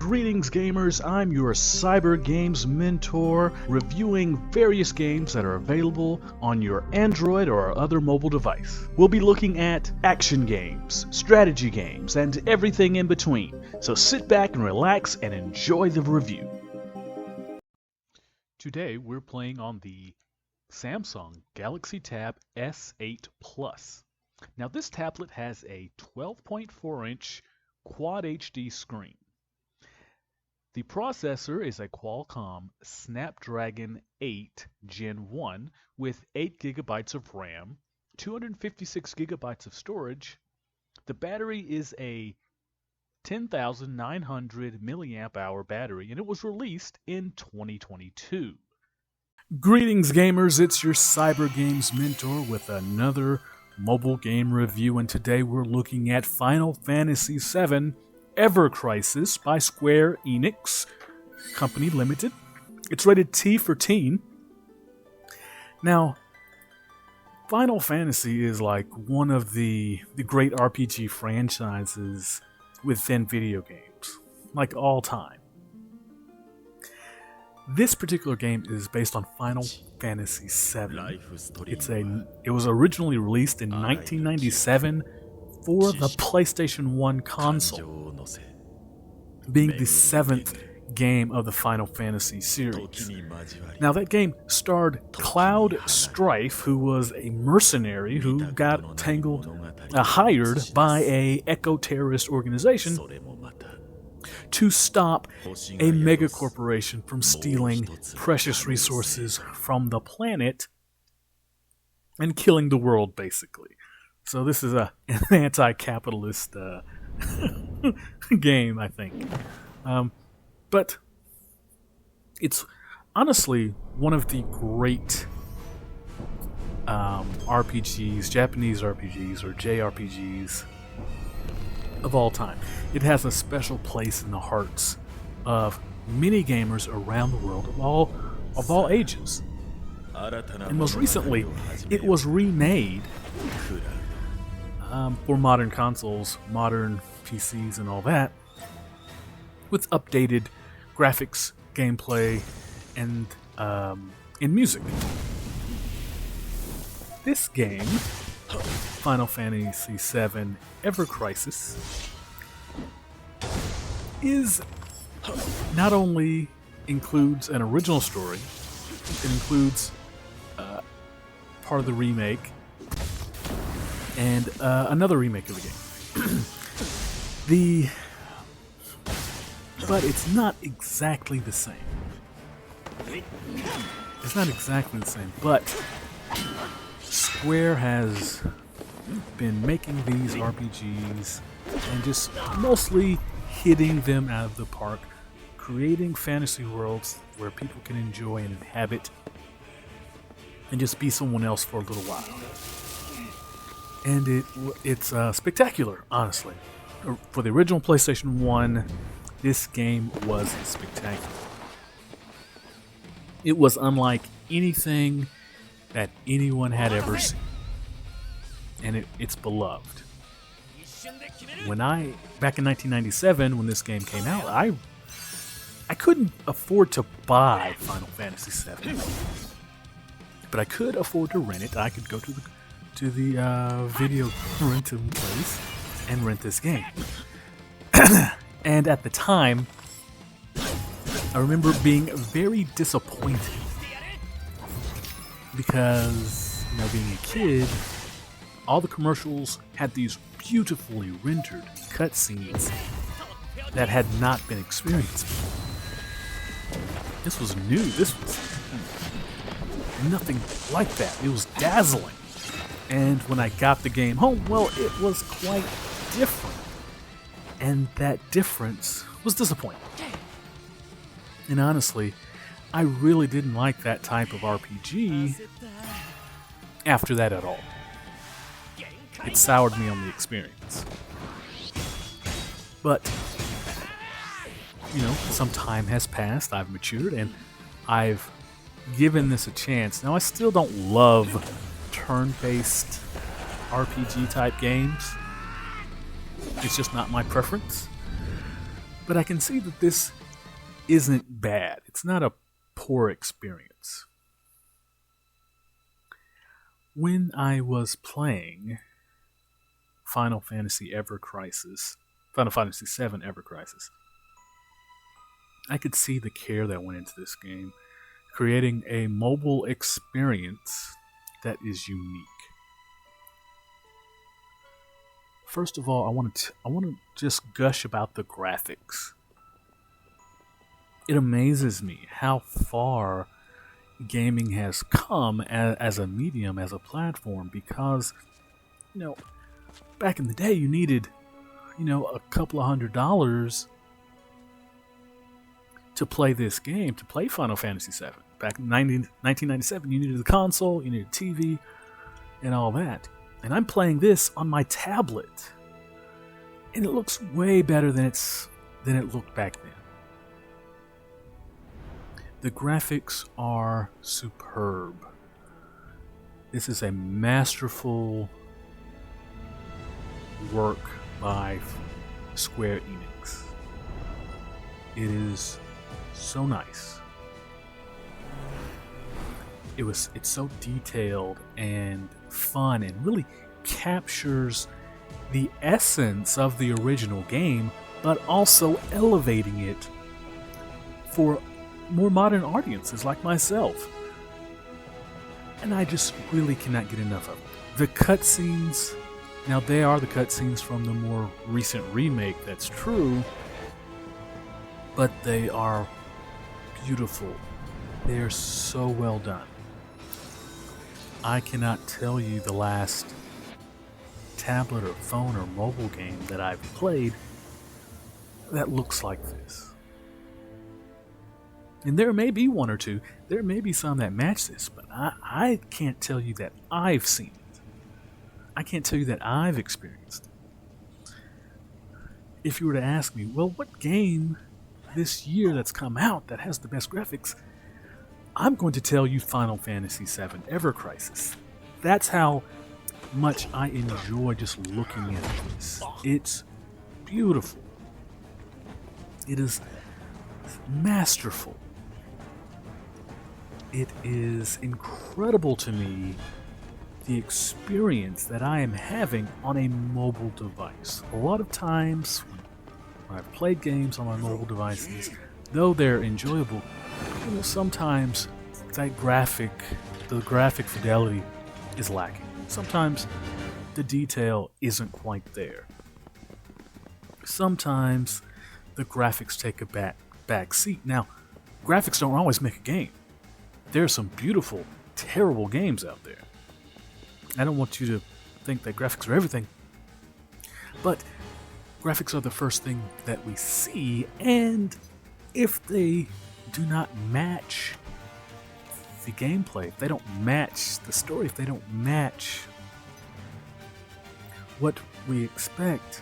Greetings gamers, I'm your cyber games mentor, reviewing various games that are available on your Android or other mobile device. We'll be looking at action games, strategy games, and everything in between. So sit back and relax and enjoy the review. Today we're playing on the Samsung Galaxy Tab S8 Plus. Now this tablet has a 12.4-inch Quad HD screen. The processor is a Qualcomm Snapdragon 8 Gen 1 with 8 GB of RAM, 256 GB of storage. The battery is a 10,900 mAh battery, and it was released in 2022. Greetings gamers, it's your Cyber Games Mentor with another mobile game review, and today we're looking at Final Fantasy VII Ever Crisis by Square Enix Company Limited. It's rated T for teen. Now, Final Fantasy is like one of the great RPG franchises within video games, like all time. This particular game is based on Final Fantasy VII. It was originally released in 1997 for the PlayStation 1 console, being the 7th game of the Final Fantasy series. Now that game starred Cloud Strife, who was a mercenary who got hired by a eco-terrorist organization to stop a mega corporation from stealing precious resources from the planet and killing the world, basically. So this is an anti-capitalist game, I think. But it's honestly one of the great RPGs, Japanese RPGs, or JRPGs of all time. It has a special place in the hearts of many gamers around the world of all ages. And most recently, it was remade for modern consoles, modern PCs, and all that, with updated graphics, gameplay, and music. This game, Final Fantasy VII Ever Crisis, is not only includes an original story, it includes part of the remake and another remake of the game. But it's not exactly the same. It's not exactly the same, but Square has been making these RPGs and just mostly hitting them out of the park, creating fantasy worlds where people can enjoy and inhabit and just be someone else for a little while. And it's spectacular, honestly. For the original PlayStation 1, this game was spectacular. It was unlike anything that anyone had ever seen. And it's beloved. Back in 1997, when this game came out, I couldn't afford to buy Final Fantasy VII, but I could afford to rent it. I could go to the video rental place and rent this game. And at the time, I remember being very disappointed because, being a kid, all the commercials had these beautifully rendered cutscenes that had not been experienced before. This was new. This was nothing like that. It was dazzling. And when I got the game home, well, it was quite different. And that difference was disappointing. And honestly, I really didn't like that type of RPG after that at all. It soured me on the experience. But, some time has passed, I've matured, and I've given this a chance. Now, I still don't love turn-based RPG type games. It's just not my preference. But I can see that this isn't bad. It's not a poor experience. When I was playing Final Fantasy VII Ever Crisis, I could see the care that went into this game, creating a mobile experience that is unique. First of all, I want to just gush about the graphics. It amazes me how far gaming has come as a medium, as a platform, because, back in the day you needed, a couple of $100 to play this game, to play Final Fantasy VII. Back in 1997, you needed a console, you needed a TV, and all that. And I'm playing this on my tablet, and it looks way better than it looked back then. The graphics are superb. This is a masterful work by Square Enix. It is so nice. It's so detailed and fun, and really captures the essence of the original game, but also elevating it for more modern audiences like myself. And I just really cannot get enough of it. The cutscenes, now they are the cutscenes from the more recent remake, that's true, but they are beautiful. They are so well done. I cannot tell you the last tablet or phone or mobile game that I've played that looks like this. And there may be one or two, there may be some that match this, but I can't tell you that I've seen it. I can't tell you that I've experienced it. If you were to ask me, well, what game this year that's come out that has the best graphics, I'm going to tell you Final Fantasy VII Ever Crisis. That's how much I enjoy just looking at this. It's beautiful. It is masterful. It is incredible to me, the experience that I am having on a mobile device. A lot of times when I've played games on my mobile devices, though they're enjoyable, sometimes the graphic fidelity is lacking. Sometimes the detail isn't quite there. Sometimes the graphics take a back seat. Now, graphics don't always make a game. There are some beautiful, terrible games out there. I don't want you to think that graphics are everything, but graphics are the first thing that we see, and if they do not match the gameplay, if they don't match the story, if they don't match what we expect,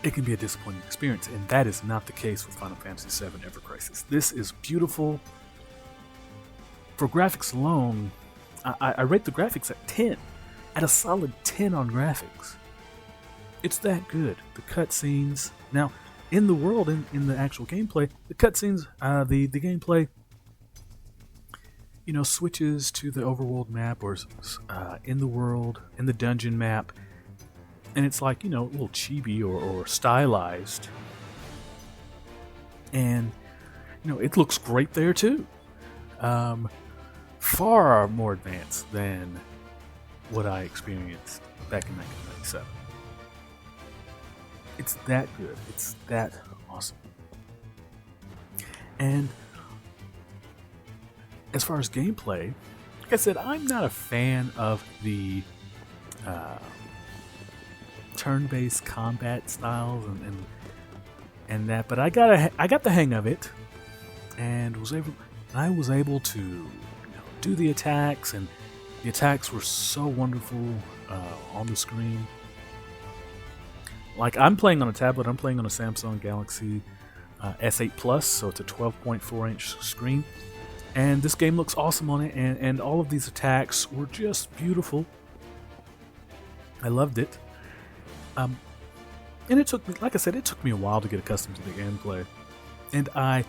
it can be a disappointing experience, and that is not the case with Final Fantasy VII Ever Crisis. This is beautiful. For graphics alone, I rate the graphics at 10, at a solid 10 on graphics. It's that good. The cutscenes, now in the world, in the actual gameplay, the cutscenes, the gameplay, switches to the overworld map, or in the world, in the dungeon map, and it's like, a little chibi or stylized, and it looks great there too. Far more advanced than what I experienced back in 1997. It's that good. It's that awesome. And as far as gameplay, like I said, I'm not a fan of the turn-based combat styles and that, but I got the hang of it, and I was able to do the attacks, and the attacks were so wonderful on the screen. Like, I'm playing on a tablet. I'm playing on a Samsung Galaxy S8 Plus, so it's a 12.4 inch screen, and this game looks awesome on it, and all of these attacks were just beautiful. I loved it. And it took me, like I said, it took me a while to get accustomed to the gameplay. And I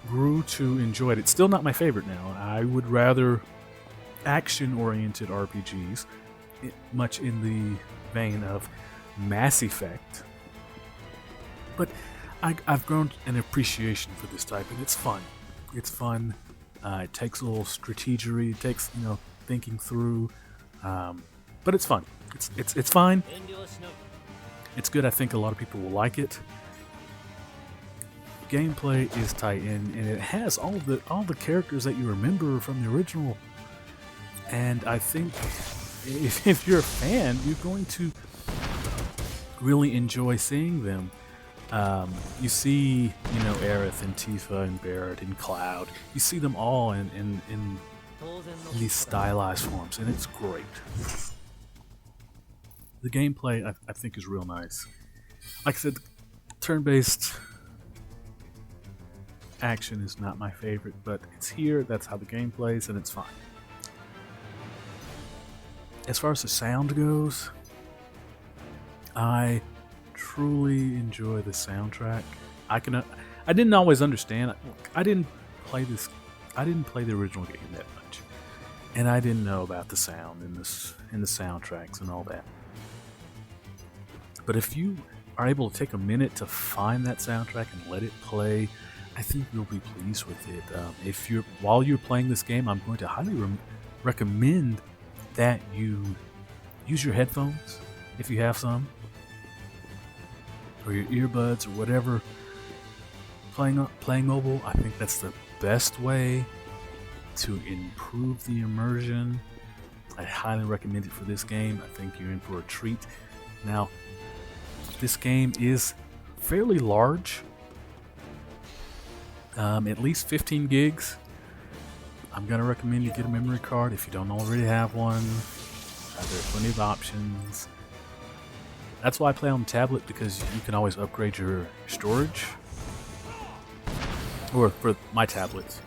grew to enjoy it. It's still not my favorite now. I would rather action-oriented RPGs, much in the vein of Mass Effect. But I've grown an appreciation for this type, and it's fun. It's fun. It takes a little strategery. It takes, thinking through. But it's fun. It's fine. It's good. I think a lot of people will like it. Gameplay is tight, and it has all the characters that you remember from the original. And I think if you're a fan, you're going to really enjoy seeing them. You see, Aerith and Tifa and Barret and Cloud. You see them all in these stylized forms, and it's great. The gameplay, I think, is real nice. Like I said, turn-based action is not my favorite, but it's here. That's how the game plays, and it's fine. As far as the sound goes, I truly enjoy the soundtrack. I didn't always understand. I didn't play the original game that much, and I didn't know about the sound and the soundtracks and all that. But if you are able to take a minute to find that soundtrack and let it play, I think you'll be pleased with it. While you're playing this game, I'm going to highly recommend that you use your headphones if you have some, or your earbuds, or whatever. Playing mobile, I think that's the best way to improve the immersion. I highly recommend it for this game. I think you're in for a treat. Now, this game is fairly large, at least 15 gigs. I'm going to recommend you get a memory card if you don't already have one. There are plenty of options. That's why I play on the tablet, because you can always upgrade your storage. Or for my tablets,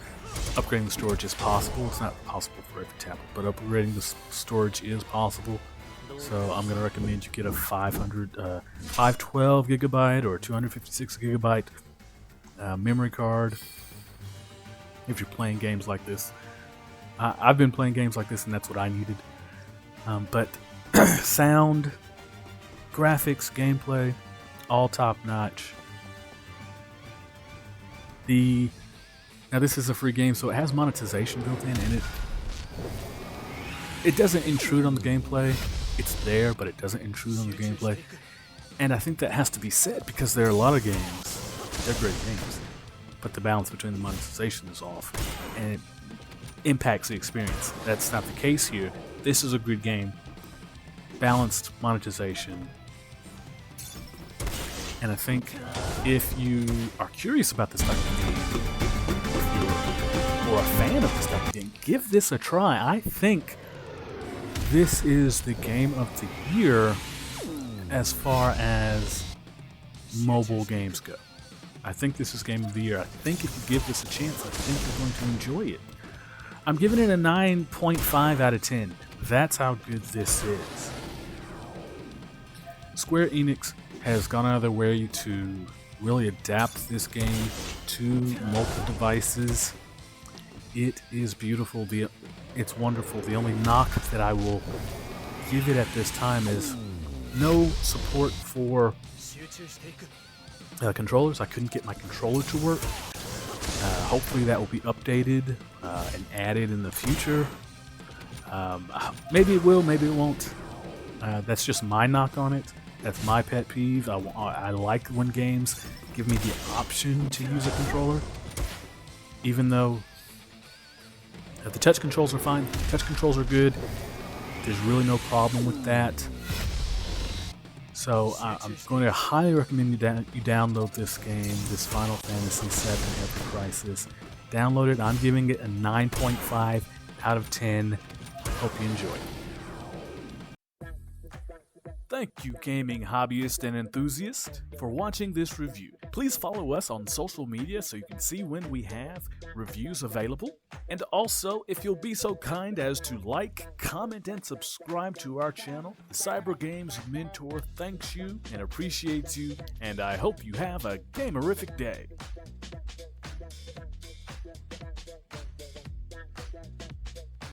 upgrading the storage is possible. It's not possible for every tablet, but upgrading the storage is possible. So I'm going to recommend you get a 512 gigabyte or 256 gigabyte memory card if you're playing games like this. I've been playing games like this, and that's what I needed. But sound, graphics, gameplay, all top notch. Now this is a free game, so it has monetization built in, and it doesn't intrude on the gameplay. It's there, but it doesn't intrude on the gameplay. And I think that has to be said, because there are a lot of games, they're great games, but the balance between the monetization is off, and it impacts the experience. That's not the case here. This is a good game, balanced monetization. And I think if you are curious about this type of game, or a fan of this type of game, give this a try. I think this is the game of the year as far as mobile games go. I think this is game of the year. I think if you give this a chance, I think you're going to enjoy it. I'm giving it a 9.5 out of 10. That's how good this is. Square Enix has gone out of their way to really adapt this game to multiple devices. It is beautiful. It's wonderful. The only knock that I will give it at this time is no support for controllers. I couldn't get my controller to work. Hopefully that will be updated and added in the future. Maybe it will, maybe it won't. That's just my knock on it. That's my pet peeve. I like when games give me the option to use a controller, even though the touch controls are fine. Touch controls are good. There's really no problem with that. So I'm going to highly recommend you download this game, this Final Fantasy VII Ever Crisis. Download it. I'm giving it a 9.5 out of 10. Hope you enjoy it. Thank you, gaming hobbyist and enthusiast, for watching this review. Please follow us on social media so you can see when we have reviews available. And also, if you'll be so kind as to like, comment, and subscribe to our channel, the Cyber Games Mentor thanks you and appreciates you, and I hope you have a gamerific day.